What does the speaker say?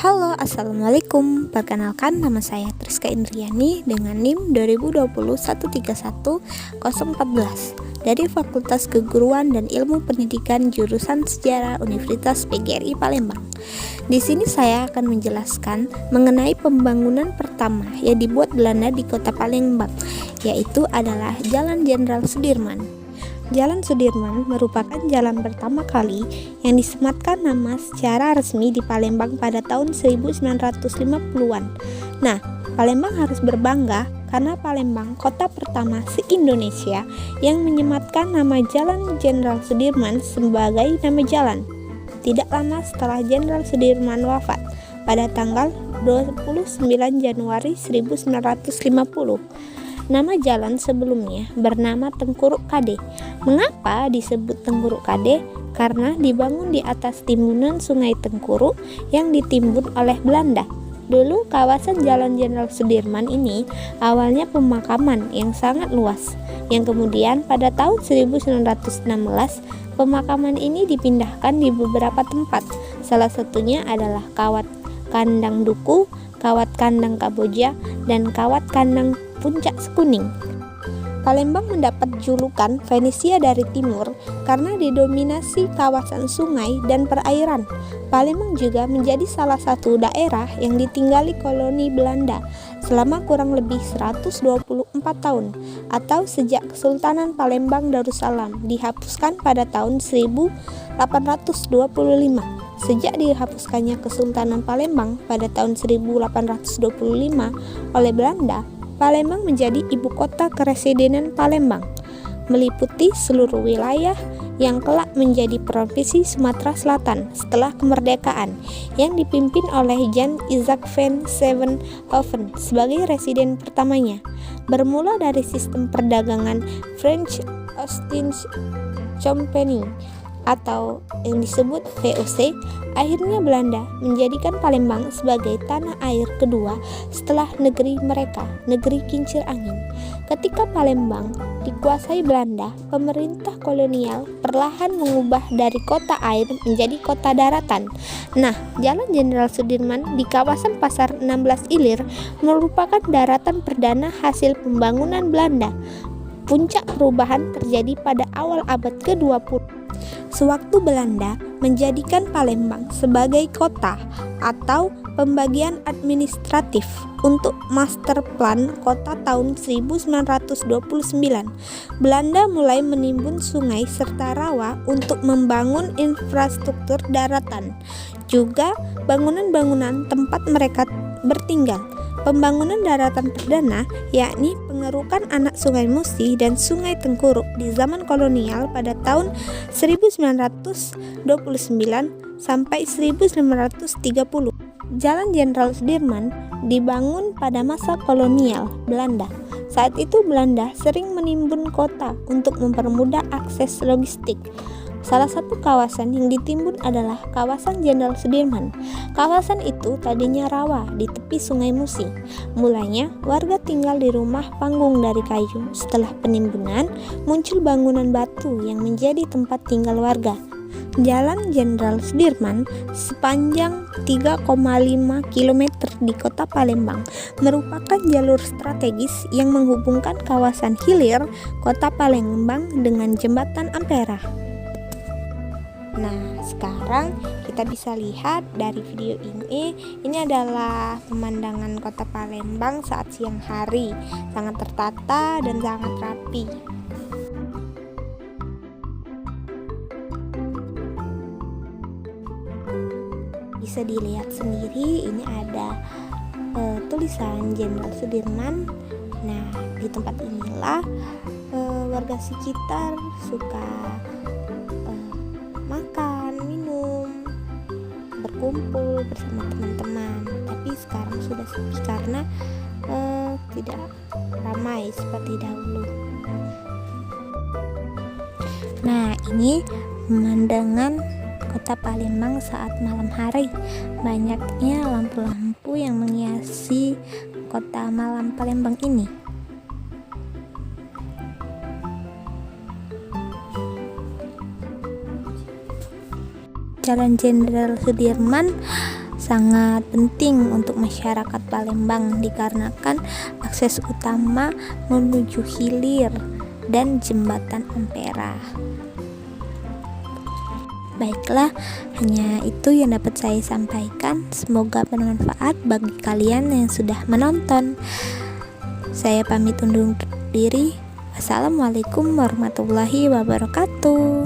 Halo, Assalamualaikum. Perkenalkan, nama saya Triska Indriani dengan NIM 2020131014 dari Fakultas Keguruan dan Ilmu Pendidikan jurusan Sejarah Universitas PGRI Palembang. Di sini saya akan menjelaskan mengenai pembangunan pertama yang dibuat Belanda di Kota Palembang, yaitu adalah Jalan Jenderal Sudirman. Jalan Sudirman merupakan jalan pertama kali yang disematkan nama secara resmi di Palembang pada tahun 1950-an. Nah, Palembang harus berbangga karena Palembang kota pertama se-Indonesia yang menyematkan nama Jalan Jenderal Sudirman sebagai nama jalan. Tidak lama setelah Jenderal Sudirman wafat pada tanggal 29 Januari 1950. Nama jalan sebelumnya bernama Tengkuruk Kade. Mengapa disebut Tengkuruk Kade? Karena dibangun di atas timbunan Sungai Tengkuruk yang ditimbun oleh Belanda. Dulu kawasan Jalan Jenderal Sudirman ini awalnya pemakaman yang sangat luas, yang kemudian pada tahun 1916 pemakaman ini dipindahkan di beberapa tempat. Salah satunya adalah Kawat Kandang Duku, Kawat Kandang Kaboja, dan Kawat Kandang Puncak Sekuning. Palembang mendapat julukan Venesia dari timur karena didominasi kawasan sungai dan perairan. Palembang juga menjadi salah satu daerah yang ditinggali koloni Belanda selama kurang lebih 124 tahun atau sejak Kesultanan Palembang Darussalam dihapuskan pada tahun 1825. Sejak dihapuskannya Kesultanan Palembang pada tahun 1825 oleh Belanda, Palembang menjadi ibu kota Kepresidenan Palembang, meliputi seluruh wilayah yang kelak menjadi Provinsi Sumatera Selatan setelah kemerdekaan, yang dipimpin oleh Jan Isaac van Zevenhoven sebagai residen pertamanya. Bermula dari sistem perdagangan French Ostindische Compagnie atau yang disebut VOC, akhirnya Belanda menjadikan Palembang sebagai tanah air kedua setelah negeri mereka, negeri kincir angin. Ketika Palembang dikuasai Belanda, pemerintah kolonial perlahan mengubah dari kota air menjadi kota daratan. Nah, Jalan Jenderal Sudirman di kawasan Pasar 16 Ilir merupakan daratan perdana hasil pembangunan Belanda. Puncak perubahan terjadi pada awal abad ke-20. Sewaktu Belanda menjadikan Palembang sebagai kota atau pembagian administratif untuk master plan kota tahun 1929, Belanda mulai menimbun sungai serta rawa untuk membangun infrastruktur daratan, juga bangunan-bangunan tempat mereka bertinggal. Pembangunan daratan perdana, yakni pengerukan anak Sungai Musi dan Sungai Tengkuruk di zaman kolonial pada tahun 1929 sampai 1930. Jalan Jenderal Sudirman dibangun pada masa kolonial Belanda. Saat itu Belanda sering menimbun kota untuk mempermudah akses logistik. Salah satu kawasan yang ditimbun adalah kawasan Jenderal Sudirman. Kawasan itu tadinya rawa di tepi Sungai Musi. Mulanya warga tinggal di rumah panggung dari kayu. Setelah penimbunan, muncul bangunan batu yang menjadi tempat tinggal warga. Jalan Jenderal Sudirman sepanjang 3,5 km di Kota Palembang merupakan jalur strategis yang menghubungkan kawasan hilir Kota Palembang dengan Jembatan Ampera. Nah, sekarang kita bisa lihat dari video ini adalah pemandangan Kota Palembang saat siang hari, sangat tertata dan sangat rapi. Bisa dilihat sendiri, ini ada tulisan Jenderal Sudirman. Nah, di tempat inilah warga sekitar suka makan, minum, berkumpul bersama teman-teman. Tapi sekarang sudah sepi karena tidak ramai seperti dahulu. Nah, ini pemandangan Kota Palembang saat malam hari. Banyaknya lampu-lampu yang menghiasi kota malam Palembang ini. Jalan Jenderal Sudirman sangat penting untuk masyarakat Palembang dikarenakan akses utama menuju hilir dan jembatan Ampera. Baiklah, hanya itu yang dapat saya sampaikan. Semoga bermanfaat bagi kalian yang sudah menonton. Saya pamit undur diri. Wassalamualaikum warahmatullahi wabarakatuh.